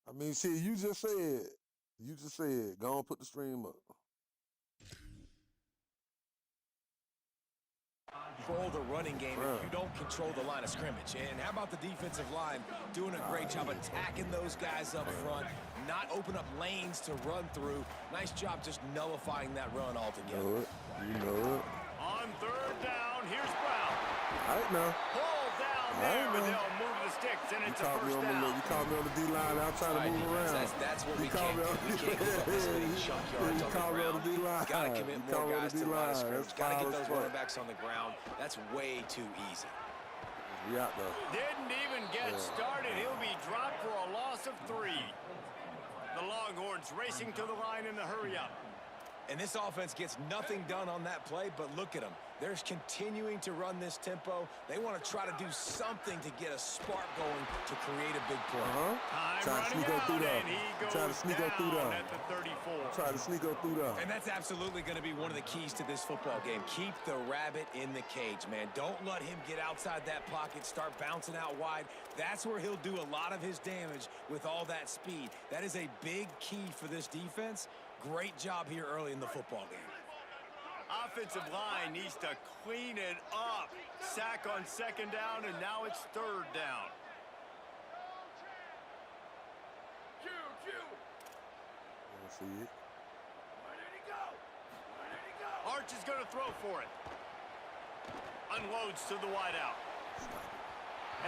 I mean, shit, you just said, go on, put the stream up. Control the running game if you don't control the line of scrimmage. And how about the defensive line doing a great job attacking those guys up front, not open up lanes to run through. Nice job just nullifying that run altogether. You know it. On third down, here's Brown. All right now. Pull down there, and they'll move the sticks, and it's a first down. You caught me on the D-line. I'm trying to move around. That's what we can't do. We can't give up this many chunk yards on the ground. Got to commit more guys to the line of scrimmage. Got to get those running backs on the ground. That's way too easy. Yeah, though. Didn't even get started. He'll be dropped for a loss of 3. The Longhorns racing to the line in the hurry-up. And this offense gets nothing done on that play, but look at them. They're continuing to run this tempo. They want to try to do something to get a spark going to create a big play. Try to sneak up through there. Try to sneak up through there. At the 34. Try to sneak up through there. And that's absolutely going to be one of the keys to this football game. Keep the rabbit in the cage, man. Don't let him get outside that pocket, start bouncing out wide. That's where he'll do a lot of his damage with all that speed. That is a big key for this defense. Great job here early in the football game. Offensive line needs to clean it up. Sack on second down, and now it's third down. I see it. Where did he go? Arch is going to throw for it. Unloads to the wideout.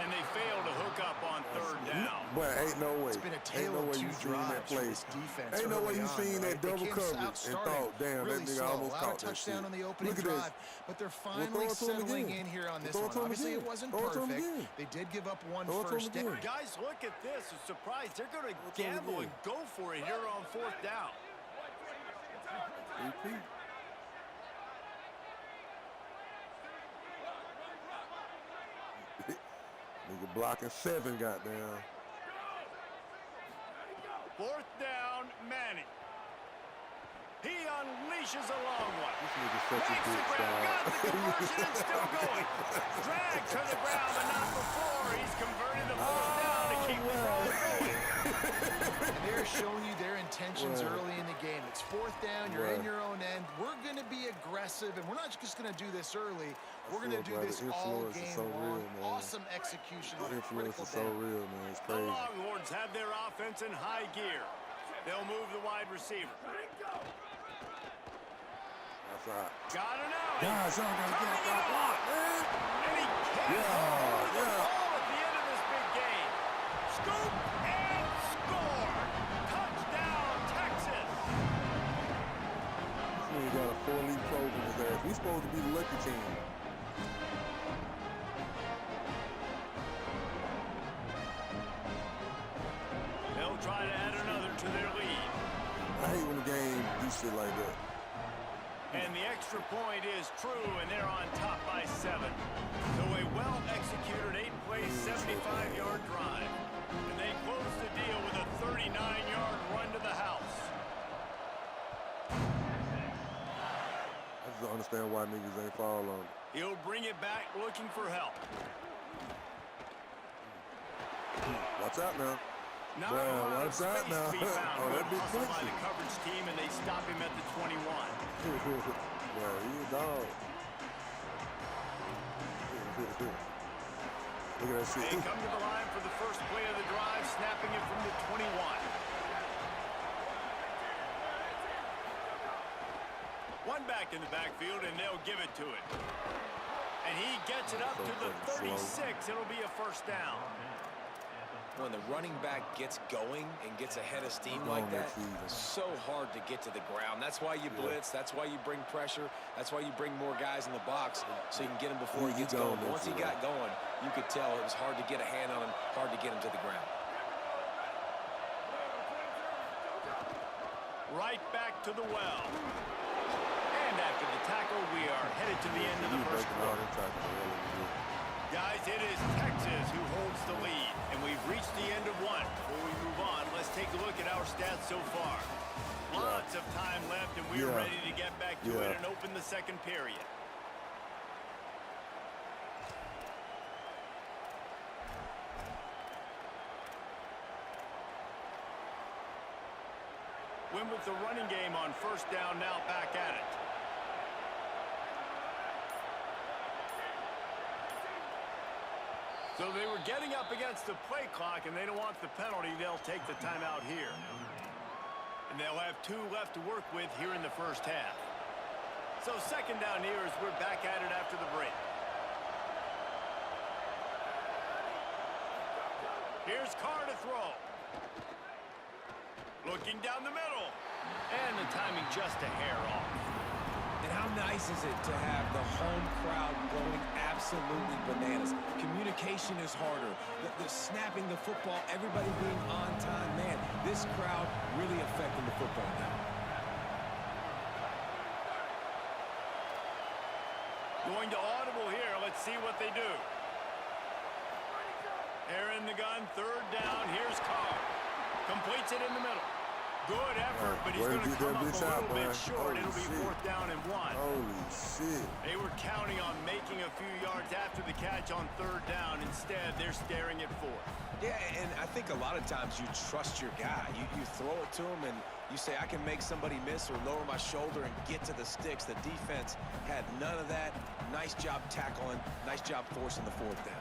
And they fail to hook up on third down. But ain't no way. It's been a tale of two drives for this defense. Ain't no way you seen that double They coverage and thought, damn, really that nigga almost caught that touchdown shit. on the opening Look at drive, but they're finally settling in here on this one. Obviously, it wasn't perfect. They did give up one first down. Guys, look at this. I'm surprised. They're going to gamble and go for it here on fourth down. Repeat. Nigga blocking 7, goddamn. Fourth down, Manning. He unleashes a long one. This nigga such a Makes the good grab, style. got the conversion and still going. Dragged to the ground, but not before. He's converted the fourth down to keep the ball going. And they're showing you their intentions early in the game. It's fourth down. You're in your own end. We're going to be aggressive, and we're not just going to do this early. We're going to do this all game long. Awesome execution on a critical down. So real, man. It's crazy. The Longhorns have their offense in high gear. They'll move the wide receiver. That's right. Got it out. Guys, y'all got to get that block, man. And he can't hold the ball at the end of this big game. Scoop and score. Touchdown, Texas. This nigga got a 4-league probe in his ass. We supposed to be the lucky team. They'll try to add another to their lead. I hate when the game do shit like that. And the extra point is true, and they're on top by 7. So a well-executed 8-play, 75-yard drive. And they close the deal with a 39-yard run to the house. I just don't understand why niggas ain't fall on it. He'll bring it back looking for help. Watch out now. Not a lot of space to be found. Oh, that big hustle by pussy. the coverage team, and they stop him at the 21. Yeah, he a dog. Look at that shit. They come to the line for the first play of the drive, snapping it from the 21. One back in the backfield, and they'll give it to it. And he gets it up to the 36. It'll be a first down. When the running back gets going and gets ahead of steam like that, it's so hard to get to the ground. That's why you blitz. That's why you bring pressure. That's why you bring more guys in the box so you can get him before he gets going. Once he got going, you could tell it was hard to get a hand on him, hard to get him to the ground. Right back to the well. And after the tackle, we are headed to the end of the first quarter. Guys, it is Texas who holds the lead, and we've reached the end of one. Before we move on, let's take a look at our stats so far. Lots of time left, and we're ready to get back to it and open the second period. Win with the running game on first down, now back at it. So they were getting up against the play clock, and they don't want the penalty. They'll take the timeout here. And they'll have 2 left to work with here in the first half. So second down here as we're back at it after the break. Here's Carr to throw. Looking down the middle. And the timing just a hair off. And how nice is it to have the home crowd going absolutely bananas? Communication is harder. The snapping the football, everybody being on time. Man, this crowd really affecting the football now. Going to audible here. Let's see what they do. They're in the gun. Third down. Here's Carr. Completes it in the middle. Good effort, but he's going to come up a little bit short. It'll be 4th down and 1. Holy shit. They were counting on making a few yards after the catch on 3rd down. Instead, they're staring at 4th. Yeah, and I think a lot of times you trust your guy. You throw it to him and you say, I can make somebody miss or lower my shoulder and get to the sticks. The defense had none of that. Nice job tackling. Nice job forcing the 4th down.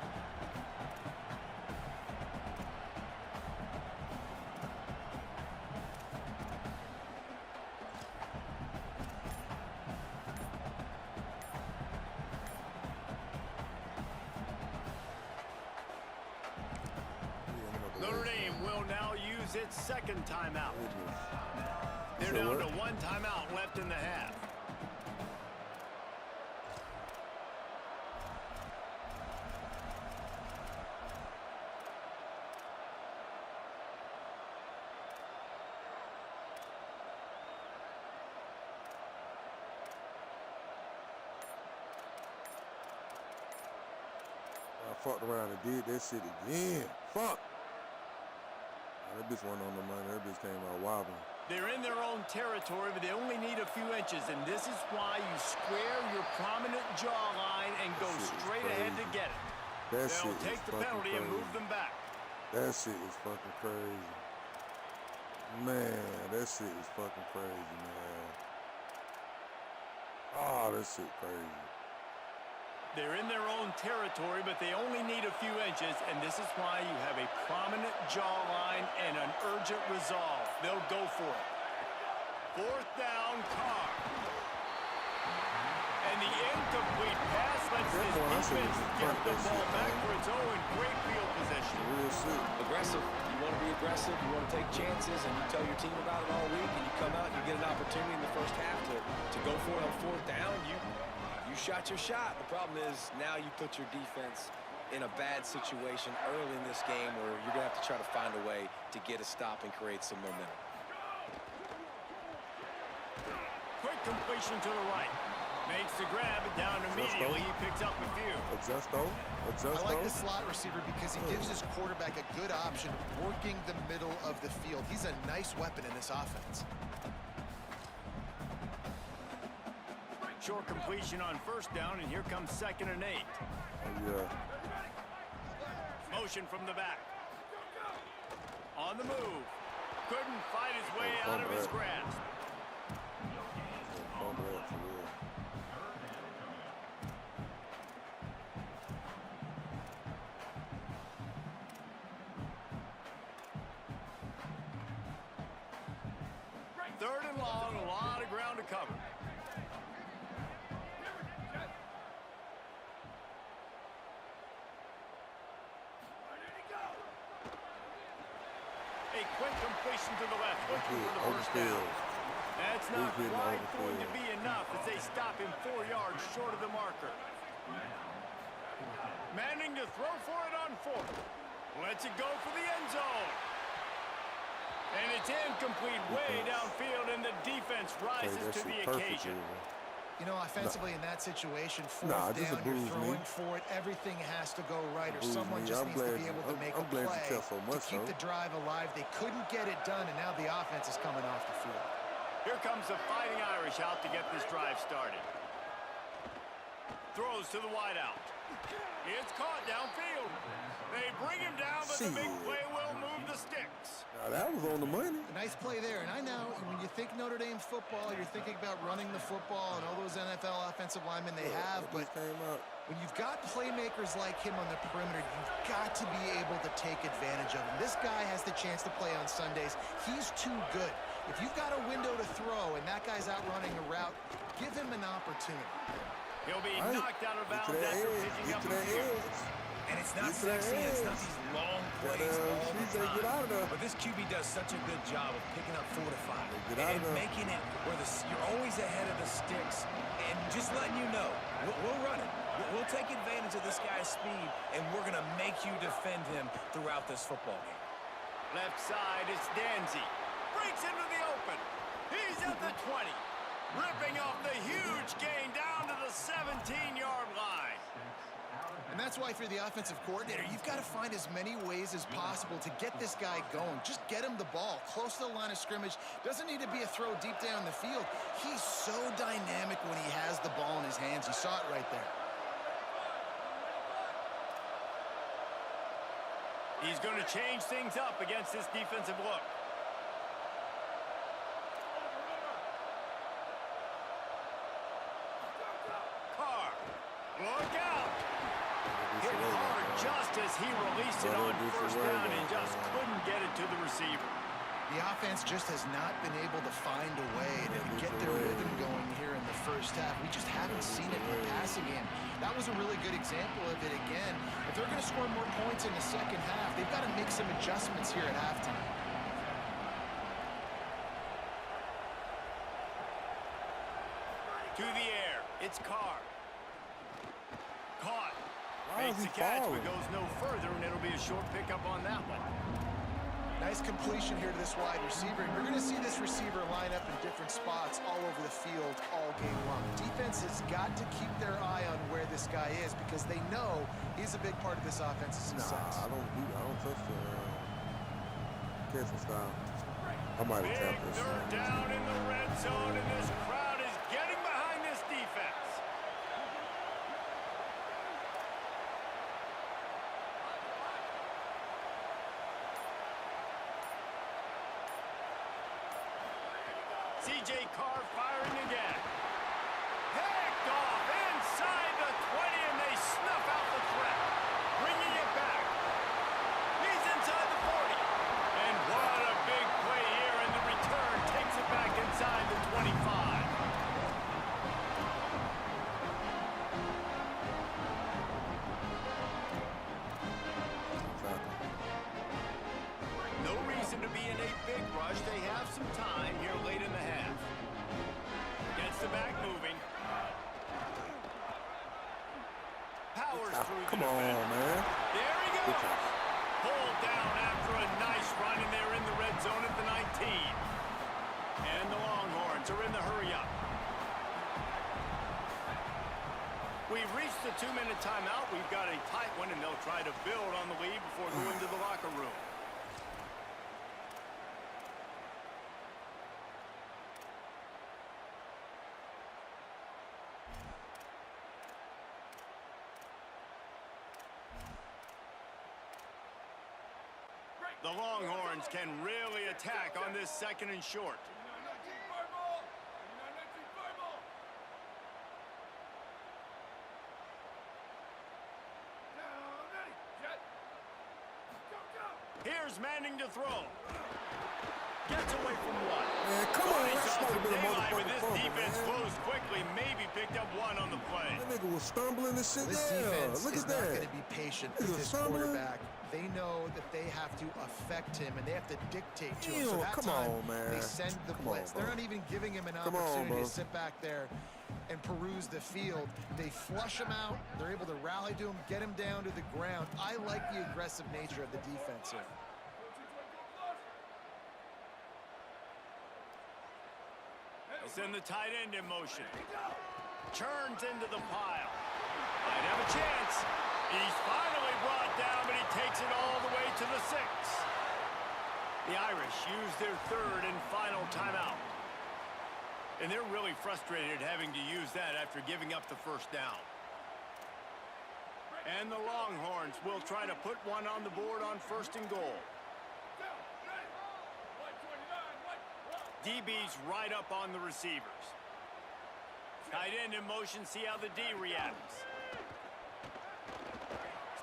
Notre Dame will now use its 2nd timeout. They're down to 1 timeout left in the half. I fucked around and did that shit again. Fuck. That bitch wasn't on the money. That bitch came out wobbling. They're in their own territory, but they only need a few inches, and this is why you square your prominent jawline and go straight ahead to get it. They'll take the penalty and move them back. That shit is fucking crazy. Man, that shit is fucking crazy, man. Oh, that shit crazy. They're in their own territory, but they only need a few inches, and this is why you have a prominent jawline and an urgent resolve. They'll go for it. 4th down, Carr. And the incomplete pass lets this defense get the ball back for its own. Great field position. Aggressive. You want to be aggressive. You want to take chances, and you tell your team about it all week, and you come out and you get an opportunity in the first half to go for it on 4th down. You shot your shot. The problem is now you put your defense in a bad situation early in this game where you're going to have to try to find a way to get a stop and create some momentum. Quick completion to the right. Makes the grab it down immediately. He picks up a few. Adjust. I like the slot receiver because he gives his quarterback a good option working the middle of the field. He's a nice weapon in this offense. Short completion on 1st down, and here comes 2nd and 8. Yeah. Motion from the back. On the move. Couldn't fight his way out of his grasp. Third and long, a lot of ground to cover. A quick completion to the left, looking for the 1st down. That's not quite going to be enough as they stop him 4 yards short of the marker. Manning to throw for it on 4th. Lets it go for the end zone. And it's incomplete way downfield, and the defense rises to the occasion. You know, offensively in that situation, 4th down, you're throwing for it. Everything has to go right, or someone just needs to be able to make a play to keep the drive alive. They couldn't get it done, and now the offense is coming off the field. Here comes the Fighting Irish out to get this drive started. Throws to the wideout. It's caught downfield. They bring him down, but the big play will move the sticks. Now, that was on the money. A nice play there. And I know when you think Notre Dame football, you're thinking about running the football and all those NFL offensive linemen they have. But when you've got playmakers like him on the perimeter, you've got to be able to take advantage of him. This guy has the chance to play on Sundays. He's too good. If you've got a window to throw and that guy's out running a route, give him an opportunity. He'll be knocked out of bounds after picking up a field. And it's not sexy, and it's not these long plays all the time. But this QB does such a good job of picking up 4 to 5 and making it where you're always ahead of the sticks and just letting you know, we'll run it. We'll take advantage of this guy's speed, and we're going to make you defend him throughout this football game. Left side, it's Danzy. Breaks into the open. He's at the 20. Ripping off the huge gain down to the 17-yard line. And that's why, if you're the offensive coordinator, you've got to find as many ways as possible to get this guy going. Just get him the ball close to the line of scrimmage. Doesn't need to be a throw deep down the field. He's so dynamic when he has the ball in his hands. You saw it right there. He's going to change things up against this defensive look. Carr, look out! Hit hard just as he released it on first down and just couldn't get it to the receiver. The offense just has not been able to find a way to get their rhythm going here in the first half. We just haven't seen it in the passing game. That was a really good example of it again. If they're going to score more points in the second half, they've got to make some adjustments here at halftime. To the air, it's Carr. Caught. Makes the catch, but goes no further, and it'll be a short pickup on that one. Nice completion here to this wide receiver. And we're going to see this receiver line up in different spots all over the field all game long. Defense has got to keep their eye on where this guy is because they know he's a big part of this offense's success. Nah, I don't touch the catching style. I might have tapped this. Third down in the red zone, and this crowd is getting behind this defense. C.J. Carr firing again. Picked off inside the 20, and they snuff out the threat. Bringing it back. He's inside the 40. And what a big play here, and the return takes it back inside the 25. No reason to be in a big rush. They have some time here late in the half. Gets the back moving. Powers through the defense. Man. There he goes. Pulled down after a nice run, and they're in the red zone at the 19. And the Longhorns are in the hurry-up. We've reached the 2-minute timeout. We've got a tight one, and they'll try to build on the lead before going to the locker room. The Longhorns can really attack on this second and short. Here's Manning to throw. Gets away from one. Man, come on, that's supposed to be a motherfucking this fumble, defense man. closed quickly, maybe picked up one on the play. That nigga was stumbling and shit. This defense is not going to be patient with this stumbling. quarterback. They know that they have to affect him, and they have to dictate to him. So that Come time, on, man. they send the blitz. They're not even giving him an opportunity to sit back there and peruse the field. They flush him out. They're able to rally to him, get him down to the ground. I like the aggressive nature of the defense here. Send the tight end in motion. Turns into the pile. Might have a chance. He's finally brought down, but he takes it all the way to the 6. The Irish use their third and final timeout. And they're really frustrated having to use that after giving up the first down. And the Longhorns will try to put one on the board on 1st and goal. DB's right up on the receivers. Tight end in motion, see how the D reacts.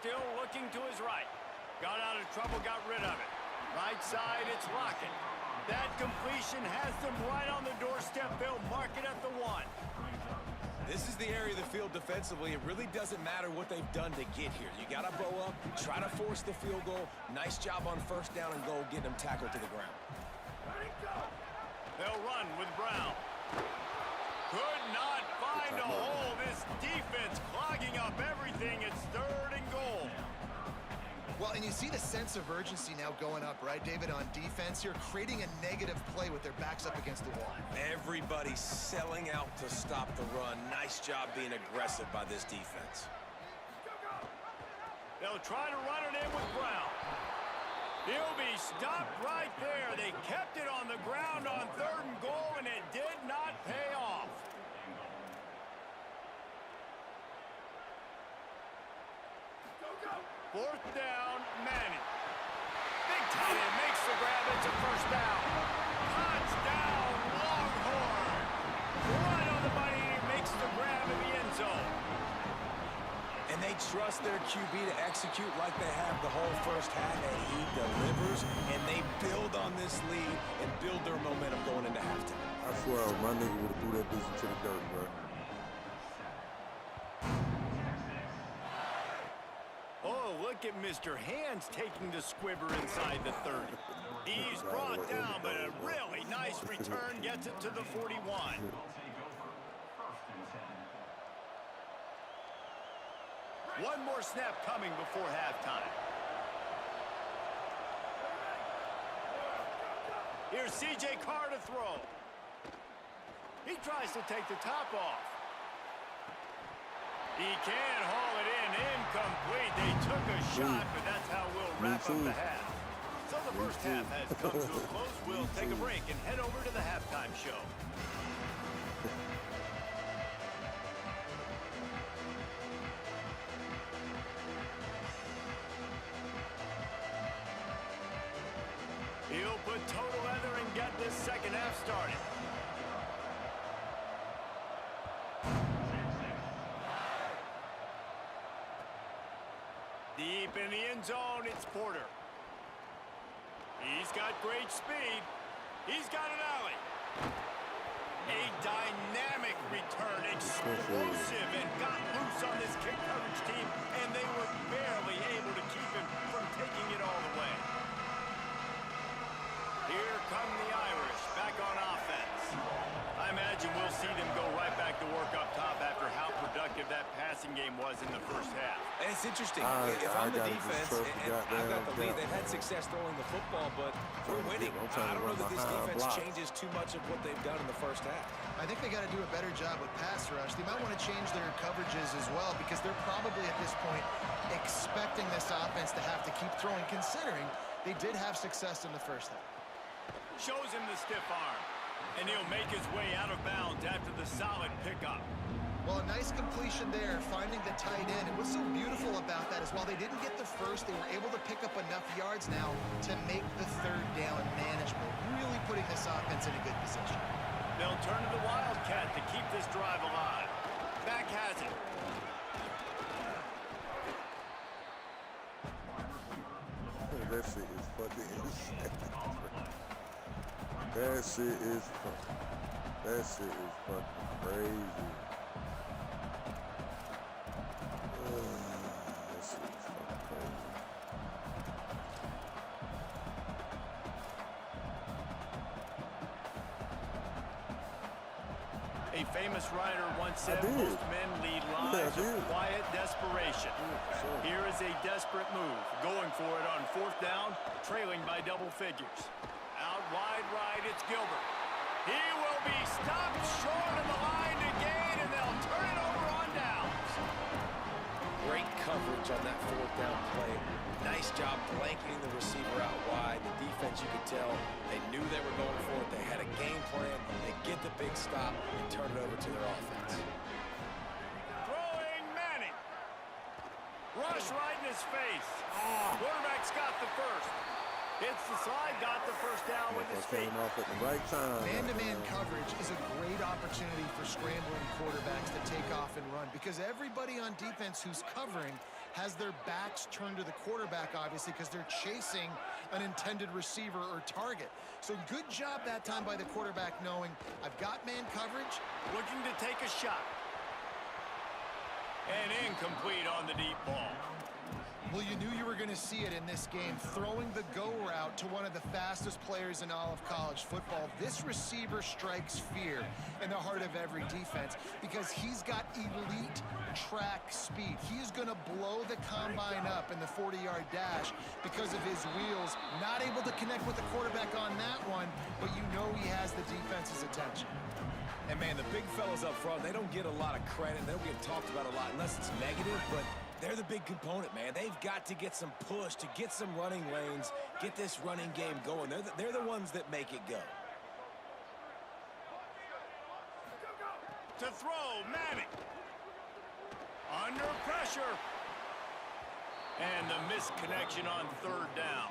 Still looking to his right. Got out of trouble, got rid of it. Right side, it's Lockett. That completion has them right on the doorstep. They'll mark it at the 1. This is the area of the field defensively. It really doesn't matter what they've done to get here. You got to bow up, try to force the field goal. Nice job on 1st down and goal, getting them tackled to the ground. They'll run with Brown. Could not find a hole. This defense clogging up everything. It's 3rd and goal. Well, and you see the sense of urgency now going up, right, David, on defense here, creating a negative play with their backs up against the wall. Everybody's selling out to stop the run. Nice job being aggressive by this defense. They'll try to run it in with Brown. He'll be stopped right there. They kept it on the ground on 3rd and goal, and it did not pay off. Fourth down, Manning. Big tight end makes the grab. It's a 1st down. Touchdown, Longhorn. Right on the money. He makes the grab in the end zone. And they trust their QB to execute like they have the whole 1st half, and he delivers, and they build on this lead and build their momentum going into halftime. I swear, my nigga would have threw that bitch into the dirt, bro. Oh, look at Mr. Hands taking the squibber inside the 30. He's brought down, but a really nice return gets it to the 41. One more snap coming before halftime. Here's C.J. Carr to throw. He tries to take the top off. He can haul it in, incomplete. They took a shot, but that's how we'll wrap up the half. So the 1st half has come to a close. We'll take a break and head over to the halftime show. He'll put total leather and get this 2nd half started. Deep in the end zone, it's Porter. He's got great speed. He's got an alley. A dynamic return, explosive, and got loose on this kick coverage team, and they were barely able to keep him from taking it all the way. Here come the Irish, back on offense. I imagine we'll see them go right back to work up top after how productive that passing game was in the 1st half. And it's interesting. If I'm the defense and I've got the lead, they've had success throwing the football, but we're winning. I don't know that this defense changes too much of what they've done in the 1st half. I think they got to do a better job with pass rush. They might want to change their coverages as well because they're probably at this point expecting this offense to have to keep throwing, considering they did have success in the 1st half. Shows him the stiff arm, and he'll make his way out of bounds after the solid pickup. Well, a nice completion there, finding the tight end. And what's so beautiful about that is while they didn't get the 1st, they were able to pick up enough yards now to make the 3rd down manageable, really putting this offense in a good position. They'll turn to the Wildcat to keep this drive alive. Back has it. That shit is fucking insane. That shit is fucking. That shit is fucking crazy. That shit is fucking crazy. A famous writer once said most men lead lives of quiet desperation. Here is a desperate move, going for it on 4th down, trailing by double figures. Out wide right, it's Gilbert. He will be stopped short of the line to gain, and they'll turn it over on downs. Great coverage on that 4th down play. Nice job blanketing the receiver out wide. The defense, you could tell, they knew they were going for it. They had a game plan. They get the big stop and turn it over to their offense. Throwing Manning. rush right in his face. Quarterback's got the first. Hits the slide, got the first down with his feet. Came off at the right time. Man-to-man coverage is a great opportunity for scrambling quarterbacks to take off and run because everybody on defense who's covering has their backs turned to the quarterback, obviously, because they're chasing an intended receiver or target. So good job that time by the quarterback knowing I've got man coverage. Looking to take a shot. And incomplete on the deep ball. Well, you knew you were going to see it in this game, throwing the go route to one of the fastest players in all of college football. This receiver strikes fear in the heart of every defense because he's got elite track speed. He is going to blow the combine up in the 40-yard dash because of his wheels. Not able to connect with the quarterback on that one, but you know he has the defense's attention. And, man, the big fellas up front, they don't get a lot of credit. They don't get talked about a lot unless it's negative, but they're the big component, man. They've got to get some push, to get some running lanes, get this running game going. They're the ones that make it go. To throw, Manning. Under pressure. And the misconnection on third down.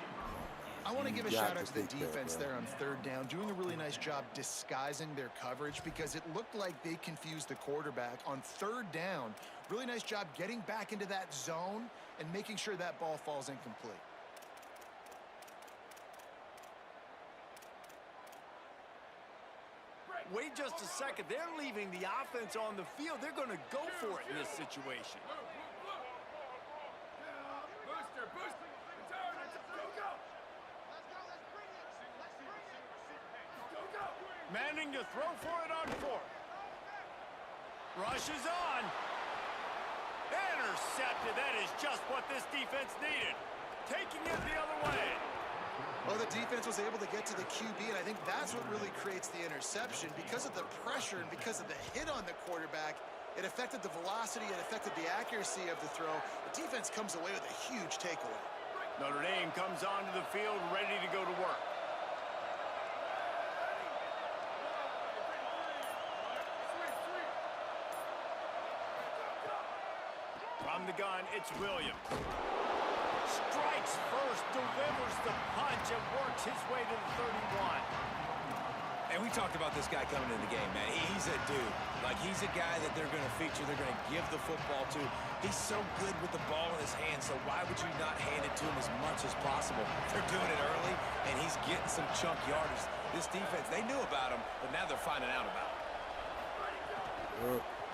I want to give a shout out to the defense there on third down, doing a really nice job disguising their coverage because it looked like they confused the quarterback on third down. Really nice job getting back into that zone and making sure that ball falls incomplete. Wait just a second. They're leaving the offense on the field. They're going to go for it in this situation. Manning to throw for it on fourth. Rushes on. Intercepted. That is just what this defense needed. Taking it the other way. Well, the defense was able to get to the QB, and I think that's what really creates the interception. Because of the pressure and because of the hit on the quarterback, it affected the velocity, it affected the accuracy of the throw. The defense comes away with a huge takeaway. Notre Dame comes onto the field ready to go to work. From the gun, it's Williams. Strikes first, delivers the punch, and works his way to the 31. And we talked about this guy coming into the game, man. He's a dude. Like, he's a guy that they're going to feature, they're going to give the football to. He's so good with the ball in his hand, so why would you not hand it to him as much as possible? They're doing it early, and he's getting some chunk yardage. This defense, they knew about him, but now they're finding out about him.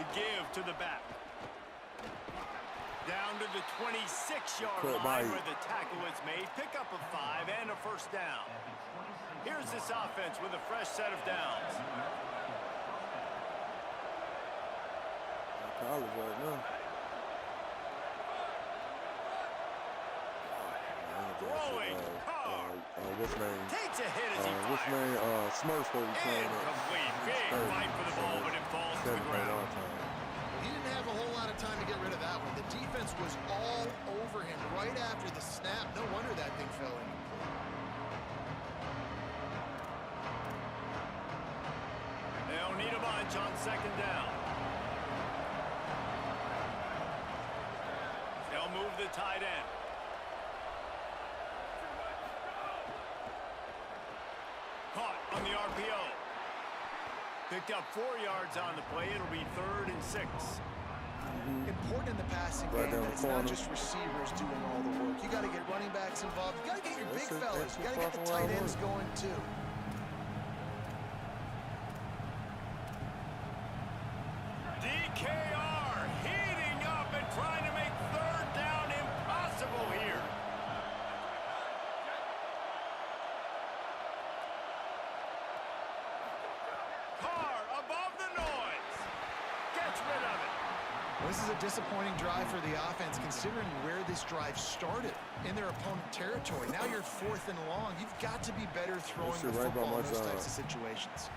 The give to the back. Down to the 26-yard line where the tackle is made. Pick up a 5 and a first down. Here's this offense with a fresh set of downs. College right now. Throwing. What's name? Takes a hit as he fires. What's name? Smurf's supposed to be playing that. Incomplete. Big fight for the ball, but it falls to the ground. He didn't have a whole lot of time to get rid of that one. The defense was all over him right after the snap. No wonder that thing fell incomplete. They'll need a bunch on second down. They'll move the tight end. Caught on the RPO. Picked up 4 yards on the play. It'll be 3rd and 6. Important in the passing game that it's not just receivers doing all the work. You got to get running backs involved. You got to get your big fellas. You got to get the tight ends going too. DKR heating up and trying to make third down impossible here. Carr above the noise. Gets rid of it. This is a disappointing drive for the offense considering where this drive started in their opponent territory. Now you're 4th and long. You've got to be better throwing the football in those types of situations.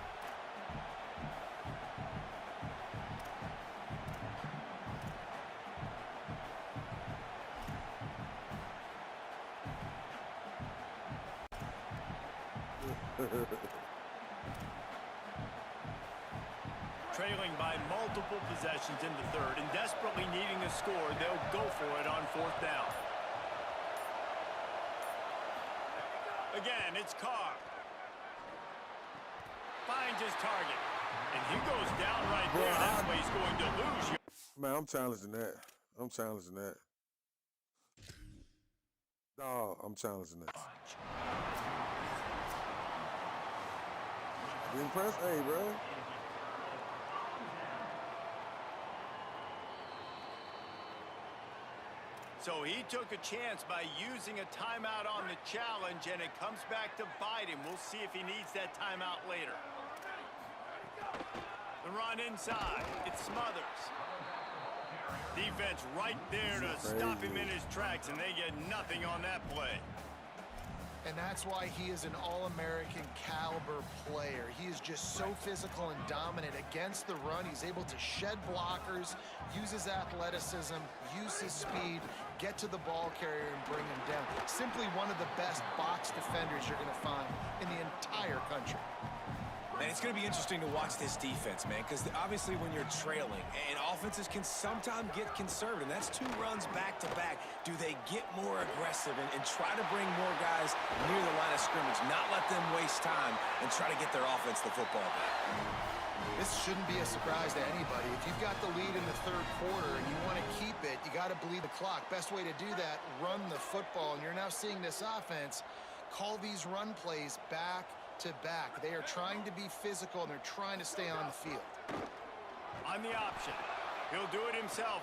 trailing by multiple possessions in the third and desperately needing a score, they'll go for it on fourth down. Again, it's Carr. Finds his target. And he goes down right there. That way he's going to lose you. Man, I'm challenging that. I'm challenging that. Dog, I'm challenging that. Be impressed? Hey, bro. So he took a chance by using a timeout on the challenge, and it comes back to bite him. We'll see if he needs that timeout later. The run inside. It Smothers. Defense right there to stop him in his tracks, and they get nothing on that play. And that's why he is an all-American caliber player. He is just so physical and dominant against the run. He's able to shed blockers, use his athleticism, use his speed, get to the ball carrier and bring him down. Simply one of the best box defenders you're going to find in the entire country. And it's going to be interesting to watch this defense, man, because obviously when you're trailing, and offenses can sometimes get conservative, and that's 2 runs back-to-back. Do they get more aggressive and try to bring more guys near the line of scrimmage, not let them waste time, and try to get their offense the football back? This shouldn't be a surprise to anybody. If you've got the lead in the third quarter and you want to keep it, you got to bleed the clock. Best way to do that, run the football. And you're now seeing this offense call these run plays back to back. They are trying to be physical, and they're trying to stay on the field. On the option. He'll do it himself.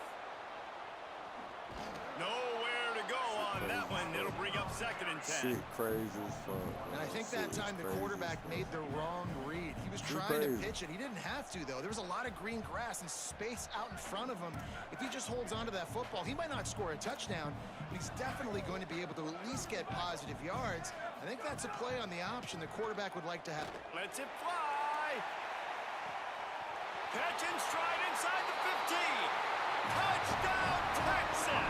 Nowhere to go on that one. It'll bring up 2nd and 10. Shit crazy as fuck. And I think that time the quarterback made the wrong read. He was trying to pitch it. He didn't have to, though. There was a lot of green grass and space out in front of him. If he just holds on to that football, he might not score a touchdown, but he's definitely going to be able to at least get positive yards. I think that's a play on the option the quarterback would like to have. Lets it fly. Catch and stride inside the 15. Touchdown, Texas.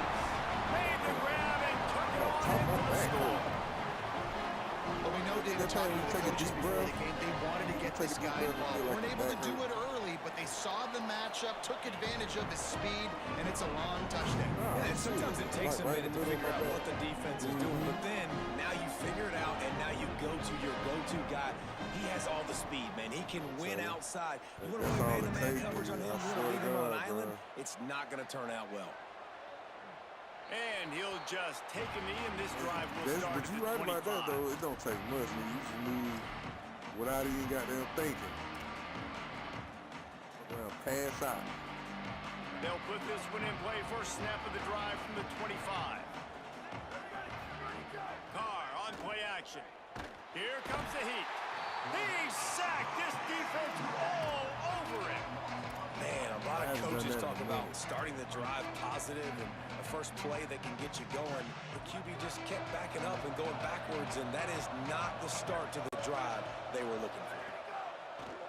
Made the grab and took it on in for the score. But we know David talking to the coaches before the game, they wanted to get this guy involved. Weren't able to do it early, but they saw the matchup, took advantage of his speed, and it's a long touchdown. And sometimes it takes a minute to figure out what the defense is doing, but then now you figure it out, and now you go to your go-to guy. He has all the speed, man. He can win outside. You want to play man-to-man coverage on him? You want to leave him on an island? It's not going to turn out well. And he'll just take a knee, and this drive will start But you're right about that, though. It don't take much. You just move without even goddamn thinking. Well, pass out. They'll put this one in play. First snap of the drive from the 25. Carr on play action. Here comes the heat. He's sacked. This defense all over him. Man, a lot of coaches talk about starting the drive positive and a first play that can get you going. The QB just kept backing up and going backwards, and that is not the start to the drive they were looking for.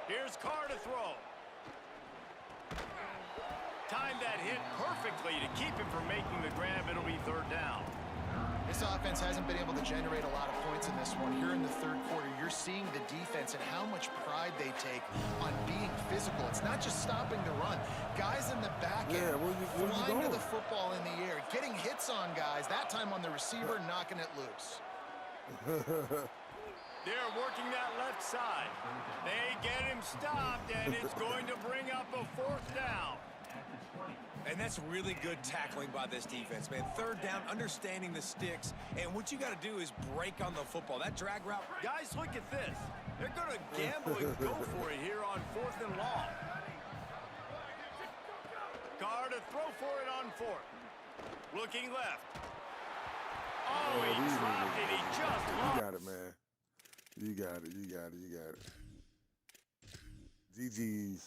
Here's Carr to throw. Timed that hit perfectly to keep him from making the grab. It'll be 3rd down. This offense hasn't been able to generate a lot of points in this one. Here in the third quarter, you're seeing the defense and how much pride they take on being physical. It's not just stopping the run. Guys in the back end, flying to the football in the air, getting hits on guys, that time on the receiver, knocking it loose. They're working that left side. They get him stopped, and it's going to bring up a 4th down. And that's really good tackling by this defense, man. 3rd down, understanding the sticks. And what you got to do is break on the football. That drag route. Guys, look at this. They're going to gamble and go for it here on 4th and long. Carr to throw for it on 4th. Looking left. Oh, he dropped it. He just lost. You got it, man. You got it. You got it. You got it. GG's.